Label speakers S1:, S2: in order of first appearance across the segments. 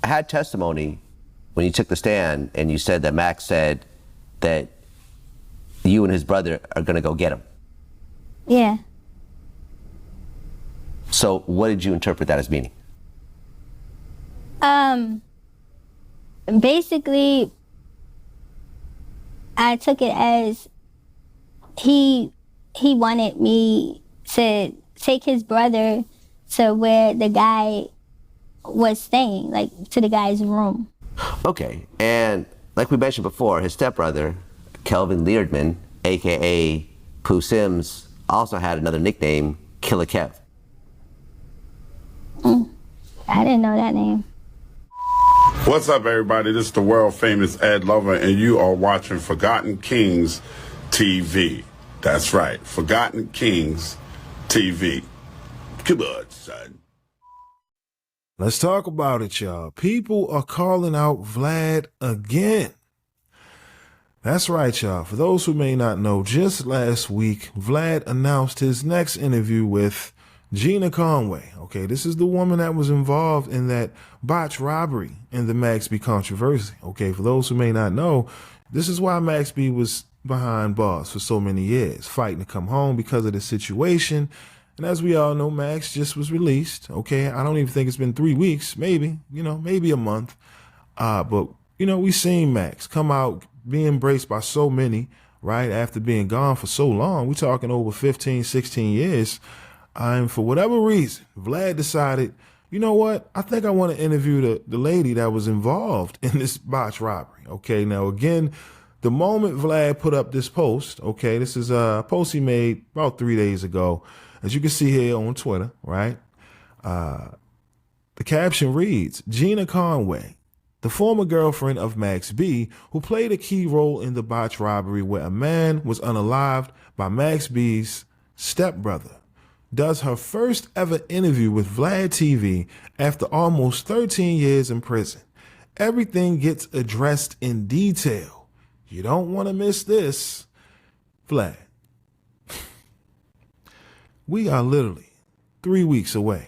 S1: I had testimony when you took the stand and you said that Max said that you and his brother are going to go get him.
S2: Yeah.
S1: So what did you interpret that as meaning?
S2: Basically, I took it as he wanted me to take his brother to where the guy was staying, like to the guy's room.
S1: Okay, and like we mentioned before, his stepbrother, Kelvin Leardman, aka Pooh Sims, also had another nickname, Killer Kev.
S2: I didn't know that name.
S3: What's up, everybody? This is the world famous Ed Lover, and you are watching Forgotten Kings TV. That's right, Forgotten Kings TV. Come on, son.
S4: Let's talk about it, y'all. People are calling out Vlad again. That's right, y'all. For those who may not know, just last week, Vlad announced his next interview with Gina Conway. Okay, this is the woman that was involved in that botched robbery in the Max B controversy. Okay, for those who may not know, this is why Max B was behind bars for so many years, fighting to come home because of the situation. And as we all know, Max just was released. Okay, I don't even think it's been 3 weeks, maybe, maybe a month. But, we seen Max come out, be embraced by so many, right, after being gone for so long. We're talking over 15, 16 years. And for whatever reason, Vlad decided, you know what? I think I want to interview the lady that was involved in this botched robbery. Okay, now again, the moment Vlad put up this post, okay, this is a post he made about 3 days ago, as you can see here on Twitter, right? The caption reads, Gina Conway, the former girlfriend of Max B, who played a key role in the botched robbery where a man was unalived by Max B's stepbrother, does her first ever interview with Vlad TV after almost 13 years in prison. Everything gets addressed in detail. You don't want to miss this. Vlad, we are literally 3 weeks away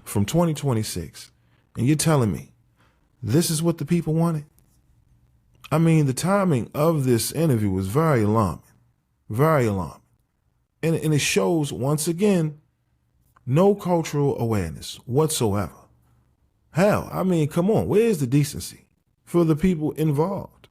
S4: from 2026, and you're telling me this is what the people wanted? I mean, the timing of this interview was very alarming, very alarming. And it shows, once again, no cultural awareness whatsoever. Hell, I mean, come on, where's the decency for the people involved,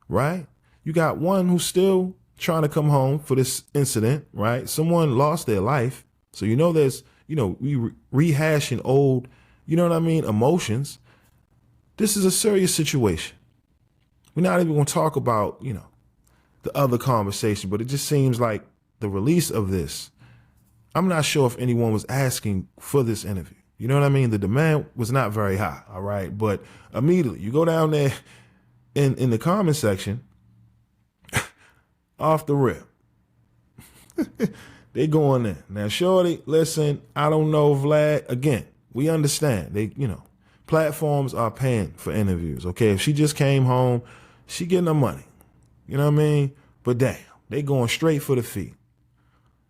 S4: right? You got one who's still trying to come home for this incident, right? Someone lost their life. So, there's, we rehashing old, emotions. This is a serious situation. We're not even going to talk about, the other conversation, but it just seems like the release of this, I'm not sure if anyone was asking for this interview. You know what I mean? The demand was not very high, all right? But immediately, you go down there in the comment section, off the rip. They go in there. Now, shorty, listen, I don't know, Vlad. Again, we understand. They, platforms are paying for interviews, okay? If she just came home, she getting her money. You know what I mean? But damn, they going straight for the fee.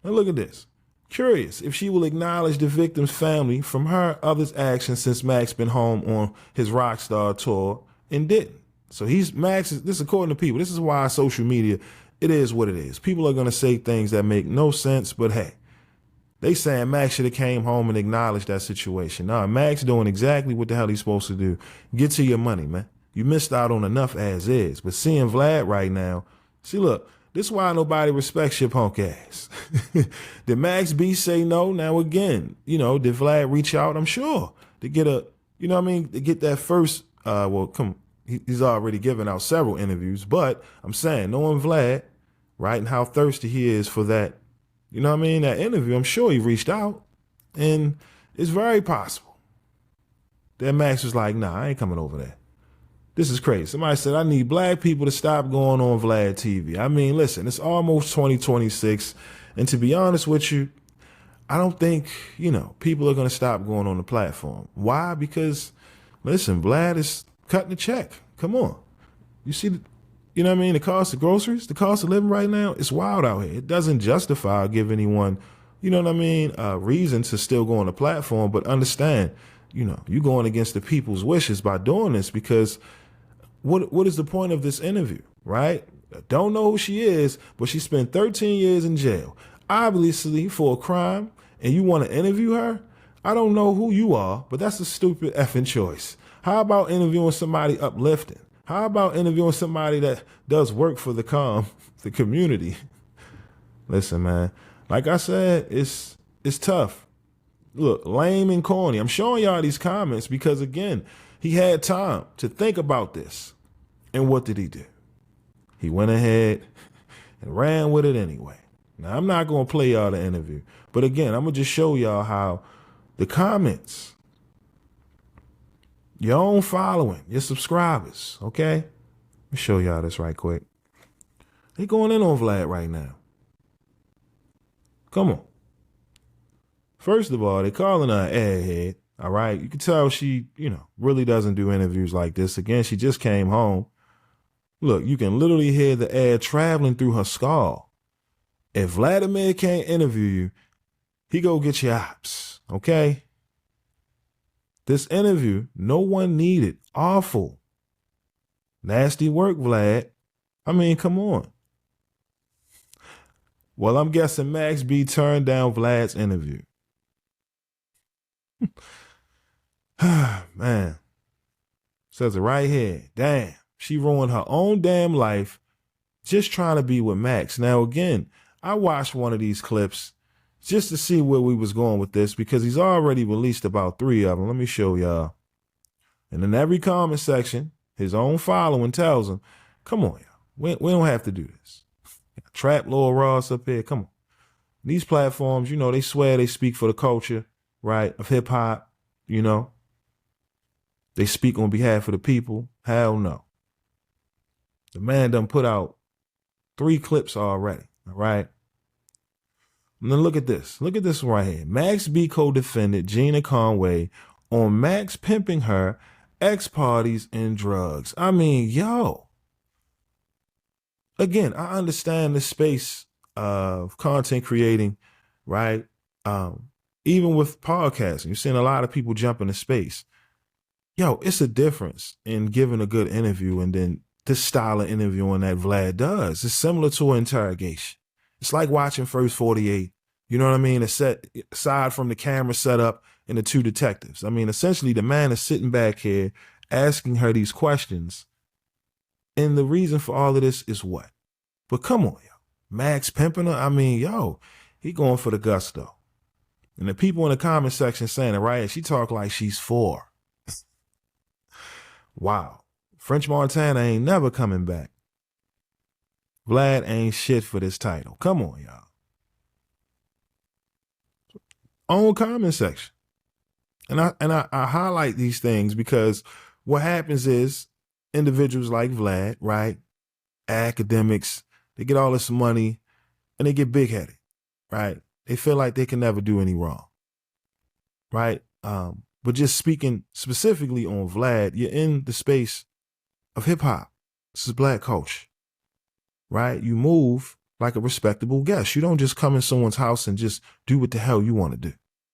S4: Now look at this. Curious if she will acknowledge the victim's family from her others' actions since Max been home on his Rockstar tour and didn't. So Max, this according to people, this is why social media, it is what it is. People are going to say things that make no sense, but hey, they saying Max should have came home and acknowledged that situation. Nah, Max doing exactly what the hell he's supposed to do. Get to your money, man. You missed out on enough as is. But seeing Vlad right now, see, look, this is why nobody respects your punk ass. Did Max B say no? Now again, did Vlad reach out? I'm sure to get to get that first, he's already given out several interviews, but I'm saying, knowing Vlad, right, and how thirsty he is for that, that interview, I'm sure he reached out, and it's very possible that Max was like, nah, I ain't coming over there. This is crazy. Somebody said, I need black people to stop going on Vlad TV. I mean, listen, it's almost 2026. And to be honest with you, I don't think, people are going to stop going on the platform. Why? Because, listen, Vlad is cutting the check. Come on. You see, the cost of groceries, the cost of living right now, it's wild out here. It doesn't justify or give anyone, reason to still go on the platform. But understand, you going against the people's wishes by doing this, because what is the point of this interview, right? Don't know who she is, but she spent 13 years in jail, obviously for a crime, and you want to interview her? I don't know who you are, but that's a stupid effing choice. How about interviewing somebody uplifting? How about interviewing somebody that does work for the community? Listen, man, like I said, it's tough. Look, lame and corny. I'm showing y'all these comments because, again, he had time to think about this. And what did he do? He went ahead and ran with it anyway. Now, I'm not going to play y'all the interview. But again, I'm going to just show y'all how the comments, your own following, your subscribers, okay? Let me show y'all this right quick. They going in on Vlad right now. Come on. First of all, they calling her an airhead, all right? You can tell she, really doesn't do interviews like this. Again, she just came home. Look, you can literally hear the air traveling through her skull. If Vladimir can't interview you, he go get your ops, okay? This interview, no one needed. Awful. Nasty work, Vlad. I mean, come on. Well, I'm guessing Max B turned down Vlad's interview. Man, says it right here. Damn, she ruined her own damn life just trying to be with Max. Now, again, I watched one of these clips just to see where we was going with this, because he's already released about 3 of them. Let me show y'all. And in every comment section, his own following tells him, come on, y'all. We don't have to do this. Trap Lil Ross up here. Come on. These platforms, they swear they speak for the culture, right, of hip hop, They speak on behalf of the people. Hell no. The man done put out 3 clips already, all right? And then look at this. Look at this one right here. Max B co-defendant Gina Conway on Max pimping her, ex-parties, and drugs. I mean, yo. Again, I understand the space of content creating, right? Even with podcasting, you're seeing a lot of people jump into space. Yo, it's a difference in giving a good interview and then this style of interviewing that Vlad does. It's similar to an interrogation. It's like watching First 48. You know what I mean? Aside from the camera setup and the 2 detectives. I mean, essentially, the man is sitting back here asking her these questions. And the reason for all of this is what? But come on, yo. Max pimping her? I mean, yo, he going for the gusto. And the people in the comment section saying it, right? She talk like she's 4. Wow. French Montana ain't never coming back. Vlad ain't shit for this title. Come on, y'all. Own comment section. And I highlight these things because what happens is individuals like Vlad, right? Academics, they get all this money and they get big-headed, right? They feel like they can never do any wrong, right? But just speaking specifically on Vlad, you're in the space of hip-hop. This is Black culture, right? You move like a respectable guest. You don't just come in someone's house and just do what the hell you want to do.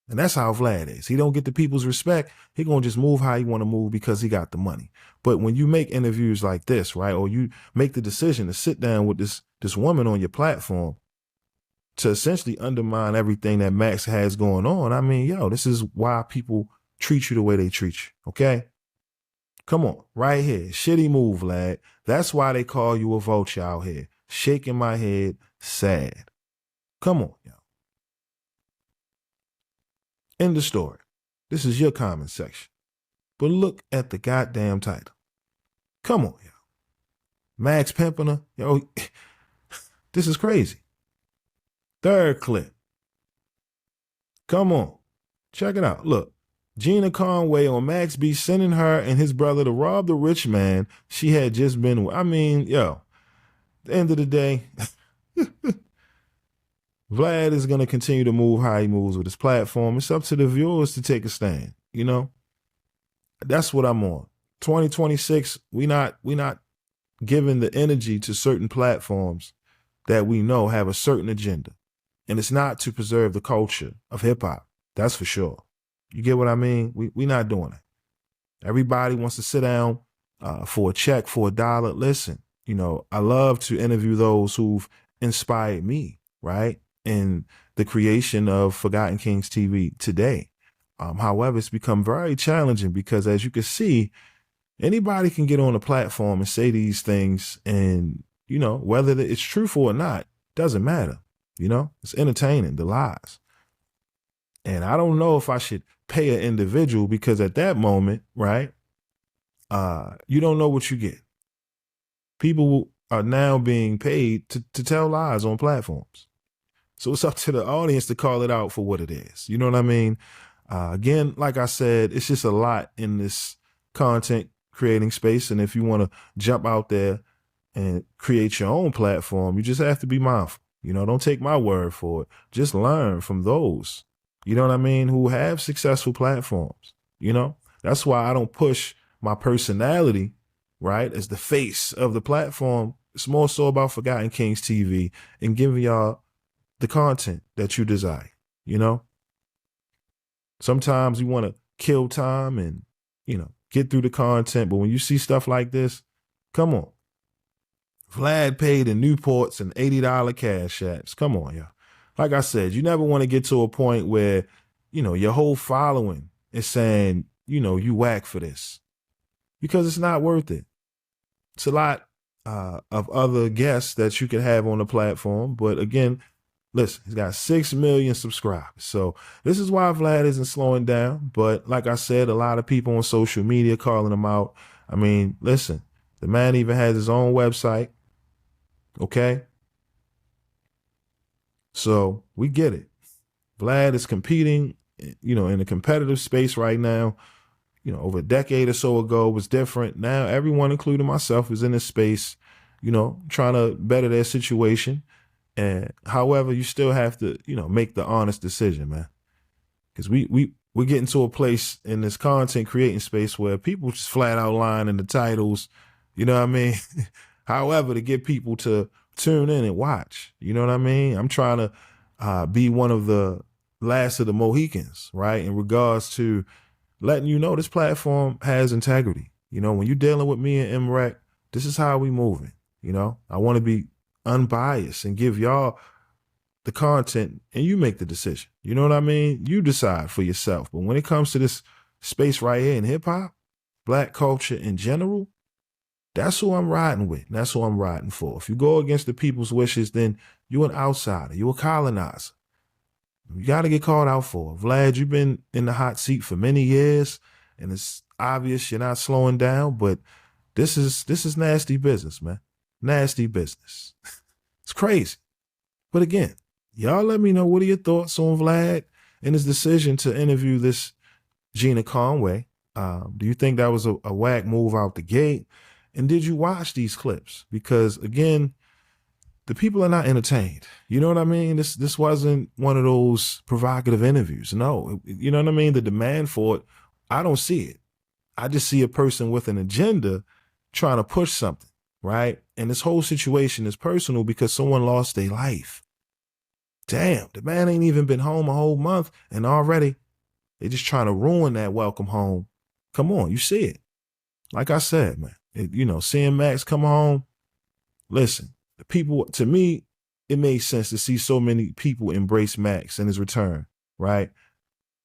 S4: And that's how Vlad is. He don't get the people's respect. He gonna just move how he want to move because he got the money. But when you make interviews like this, right, or you make the decision to sit down with this woman on your platform to essentially undermine everything that Max has going on, I mean, yo, this is why people treat you the way they treat you, okay? Come on, right here. Shitty move, Vlad. That's why they call you a vulture out here. Shaking my head, sad. Come on, yo. End the story. This is your comment section. But look at the goddamn title. Come on, yo. Max pimping her. Yo, this is crazy. 3rd clip. Come on. Check it out. Look. Gina Conway on Max B sending her and his brother to rob the rich man she had just been with. I mean, yo, at the end of the day, Vlad is going to continue to move how he moves with his platform. It's up to the viewers to take a stand, That's what I'm on. 2026, we not giving the energy to certain platforms that we know have a certain agenda. And it's not to preserve the culture of hip hop. That's for sure. You get what I mean? We not doing it. Everybody wants to sit down for a check, for a dollar. Listen, you know, I love to interview those who've inspired me, right? In the creation of Forgotten Kings TV today. However, it's become very challenging because, as you can see, anybody can get on a platform and say these things, and, you know, whether it's truthful or not, doesn't matter. You know, it's entertaining, the lies. And I don't know if I should pay an individual, because at that moment, right, you don't know what you get. People are now being paid to tell lies on platforms. So it's up to the audience to call it out for what it is. You know what I mean? Again, like I said, it's just a lot in this content creating space. And if you want to jump out there and create your own platform, you just have to be mindful. You know, don't take my word for it. Just learn from those, you know what I mean, who have successful platforms. You know, that's why I don't push my personality, right, as the face of the platform. It's more so about Forgotten Kings TV and giving y'all the content that you desire. You know, sometimes you want to kill time and, you know, get through the content. But when you see stuff like this, come on. Vlad paid in Newports and $80 cash apps. Come on, y'all. Like I said, you never want to get to a point where, you know, your whole following is saying, you know, you whack for this, because it's not worth it. It's a lot of other guests that you can have on the platform. But again, listen, he's got 6 million subscribers. So this is why Vlad isn't slowing down. But like I said, a lot of people on social media calling him out. I mean, listen, the man even has his own website. Okay. So we get it. Vlad is competing, you know, in a competitive space right now. You know, over a decade or so ago was different. Now everyone, including myself, is in this space, you know, trying to better their situation. And however, you still have to, you know, make the honest decision, man. Because we're getting to a place in this content creating space where people just flat out lying in the titles, you know what I mean? However, to get people to tune in and watch, you know what I mean? I'm trying to be one of the last of the Mohicans, right? In regards to letting you know this platform has integrity. You know, when you're dealing with me and MREC, this is how we moving. You know, I want to be unbiased and give y'all the content, and you make the decision. You know what I mean? You decide for yourself. But when it comes to this space right here in hip hop, black culture in general, that's who I'm riding with. And that's who I'm riding for. If you go against the people's wishes, then you're an outsider. You're a colonizer. You got to get called out for it. Vlad, you've been in the hot seat for many years, and it's obvious you're not slowing down, but this is nasty business, man. Nasty business. It's crazy. But again, y'all let me know, what are your thoughts on Vlad and his decision to interview this Gina Conway? Do you think that was a whack move out the gate? And did you watch these clips? Because again, the people are not entertained. You know what I mean? This wasn't one of those provocative interviews. No, you know what I mean? The demand for it, I don't see it. I just see a person with an agenda trying to push something, right? And this whole situation is personal because someone lost their life. Damn, the man ain't even been home a whole month, and already they just trying to ruin that welcome home. Come on, you see it. Like I said, man, you know, seeing Max come home, listen, the people, to me, it made sense to see so many people embrace Max and his return, right?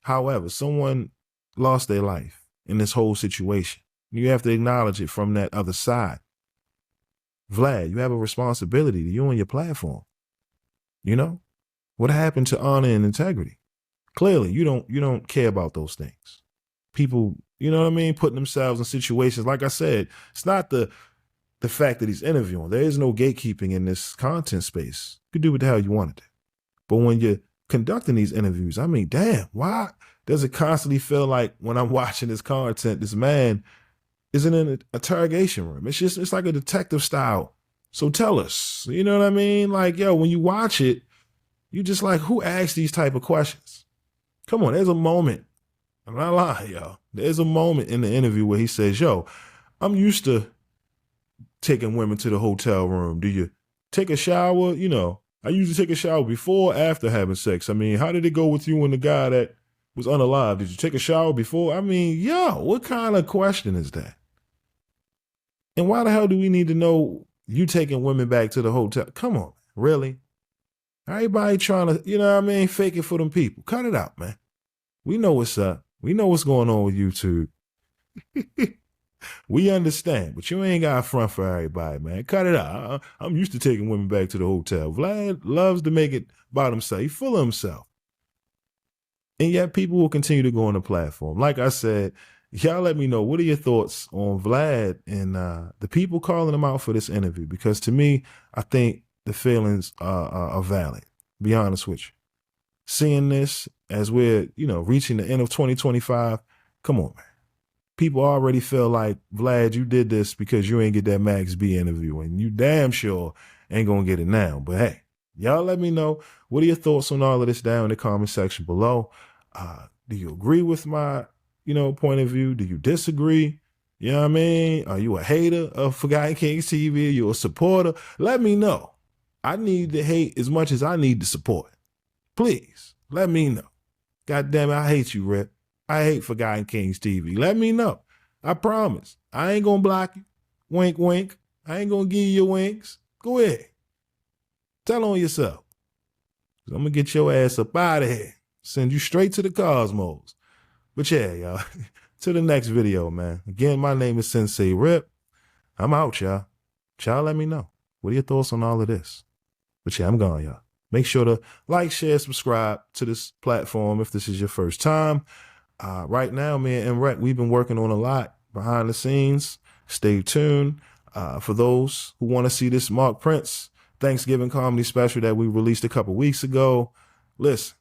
S4: However, someone lost their life in this whole situation. You have to acknowledge it from that other side. Vlad, you have a responsibility to you and your platform. You know, what happened to honor and integrity? Clearly, you don't care about those things. People, you know what I mean, putting themselves in situations. Like I said, it's not the fact that he's interviewing. There is no gatekeeping in this content space. You can do what the hell you want to do. But when you're conducting these interviews, I mean, damn, why does it constantly feel like when I'm watching this content, this man isn't in an interrogation room? It's like a detective style. So tell us, you know what I mean? Like, yo, when you watch it, you just like, who asks these type of questions? Come on, there's a moment. I'm not lying, yo. There's a moment in the interview where he says, yo, I'm used to taking women to the hotel room. Do you take a shower? You know, I usually take a shower before or after having sex. I mean, how did it go with you and the guy that was unalive. Did you take a shower before? I mean, yo, what kind of question is that? And why the hell do we need to know you taking women back to the hotel? Come on, really? Everybody trying to, you know what I mean, fake it for them people. Cut it out, man. We know what's up. We know what's going on with YouTube. We understand, but you ain't got a front for everybody, man. Cut it out. I'm used to taking women back to the hotel. Vlad loves to make it about himself. He's full of himself. And yet people will continue to go on the platform. Like I said, y'all let me know, what are your thoughts on Vlad and the people calling him out for this interview? Because to me, I think the feelings are valid. Be honest with you. Seeing this as we're, reaching the end of 2025, come on, man. People already feel like, Vlad, you did this because you ain't get that Max B interview, and you damn sure ain't gonna get it now. But hey, y'all let me know, what are your thoughts on all of this down in the comment section below. Do you agree with my, point of view? Do you disagree? You know what I mean? Are you a hater of Forgotten Kings TV? Are you a supporter? Let me know. I need to hate as much as I need to support. Please, let me know. God damn it, I hate you, Rip. I hate Forgotten Kings TV. Let me know. I promise. I ain't gonna block you. Wink, wink. I ain't gonna give you your winks. Go ahead. Tell on yourself. I'm gonna get your ass up out of here. Send you straight to the cosmos. But yeah, y'all. To the next video, man. Again, my name is Sensei Rip. I'm out, y'all. Y'all let me know. What are your thoughts on all of this? But yeah, I'm gone, y'all. Make sure to like, share, subscribe to this platform if this is your first time. Right now, me and Rec, we've been working on a lot behind the scenes. Stay tuned. For those who want to see this Mark Prince Thanksgiving comedy special that we released a couple weeks ago, listen,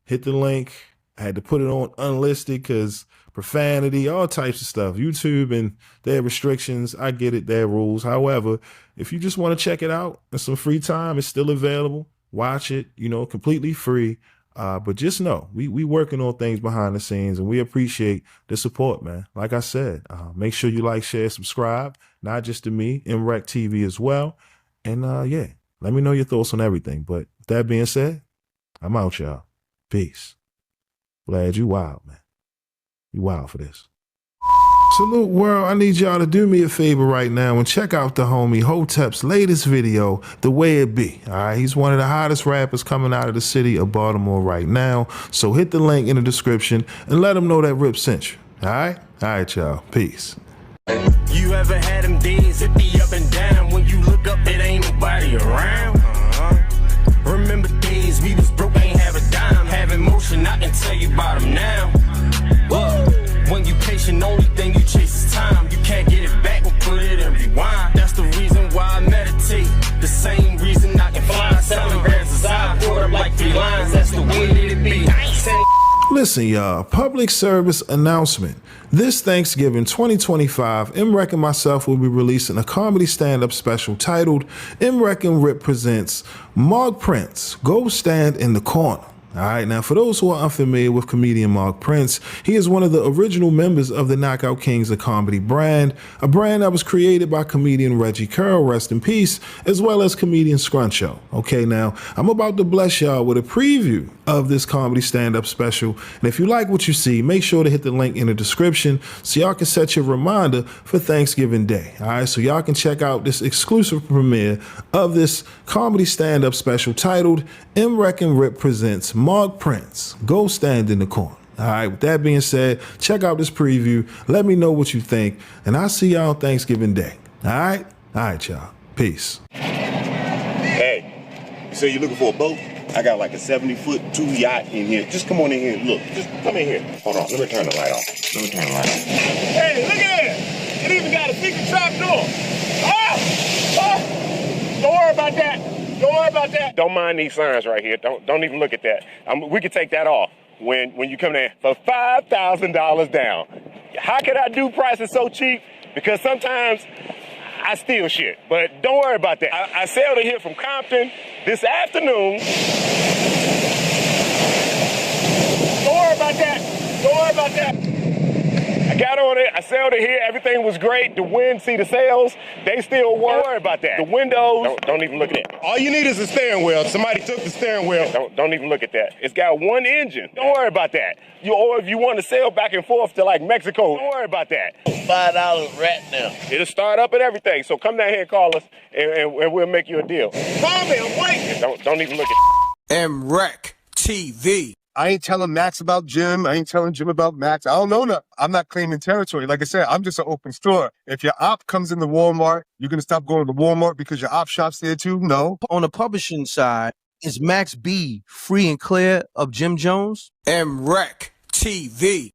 S4: hit the link. I had to put it on unlisted because profanity, all types of stuff. YouTube and their restrictions, I get it, their rules. However, if you just want to check it out in some free time, it's still available. Watch it, completely free. But just know, we working on things behind the scenes, and we appreciate the support, man. Like I said, make sure you like, share, subscribe, not just to me, MREC TV as well. And yeah, let me know your thoughts on everything. But with that being said, I'm out, y'all. Peace. Vlad, you wild, man. You wild for this. Salute world, I need y'all to do me a favor right now and check out the homie Hotep's latest video, The Way It Be. All right, he's one of the hottest rappers coming out of the city of Baltimore right now. So hit the link in the description and let him know that Rip sent you. All right, y'all. Peace.
S5: You ever had them days hit me up and down when you look up, it ain't nobody around? Remember days we was broke, ain't have a dime, having motion, I can tell you about them now. Whoa. When you patient, only thing you chase is time. You can't get it back, we'll put it in rewind. That's the reason why I meditate. The same reason I can fly 7 grams a side, put up like 3 lines. That's the way that it be.
S4: Listen, y'all, public service announcement. This Thanksgiving 2025, MREC and myself will be releasing a comedy stand-up special titled MREC and Rip Presents Mark Prince, Go Stand in the Corner. All right, now for those who are unfamiliar with comedian Mark Prince, he is one of the original members of the Knockout Kings of Comedy brand, a brand that was created by comedian Reggie Curl, rest in peace, as well as comedian Scruncho. Okay, now I'm about to bless y'all with a preview of this comedy stand-up special, and if you like what you see, make sure to hit the link in the description so y'all can set your reminder for Thanksgiving Day. All right, so y'all can check out this exclusive premiere of this comedy stand-up special titled MREC and Rip Presents Mark Prince, Go Stand in the Corner. All right, with that being said, check out this preview. Let me know what you think, and I'll see y'all on Thanksgiving Day. All right, y'all. Peace.
S6: Hey, you say you're looking for a boat? I got like a 70-foot 2 yacht in here. Just come on in here and look. Just come in here. Hold on, let me turn the light off. Hey, look at it! It even got a secret trap door. Don't worry about that. Don't worry about that. Don't mind these signs right here. Don't even look at that. We can take that off when you come in for $5,000 down. How can I do prices so cheap? Because sometimes I steal shit, but don't worry about that. I sailed in here from Compton this afternoon. Don't worry about that. Don't worry about that. I Got on it, I sailed it here, everything was great. The wind, see the sails, they still work. Don't worry about that. The windows, don't even look at that. All you need is a steering wheel. Somebody took the steering wheel. Don't even look at that. It's got one engine. Don't worry about that. Or if you want to sail back and forth to like Mexico, don't worry about that.
S7: $5 right now.
S6: It'll start up and everything. So come down here and call us, and we'll make you a deal. Call me, I'm waiting. Don't even look at
S5: MREC TV.
S8: I ain't telling Max about Jim. I ain't telling Jim about Max. I don't know nothing. I'm not claiming territory. Like I said, I'm just an open store. If your op comes into Walmart, you're going to stop going to Walmart because your op shop's there too? No.
S9: On the publishing side, is Max B free and clear of Jim Jones?
S5: MREC TV.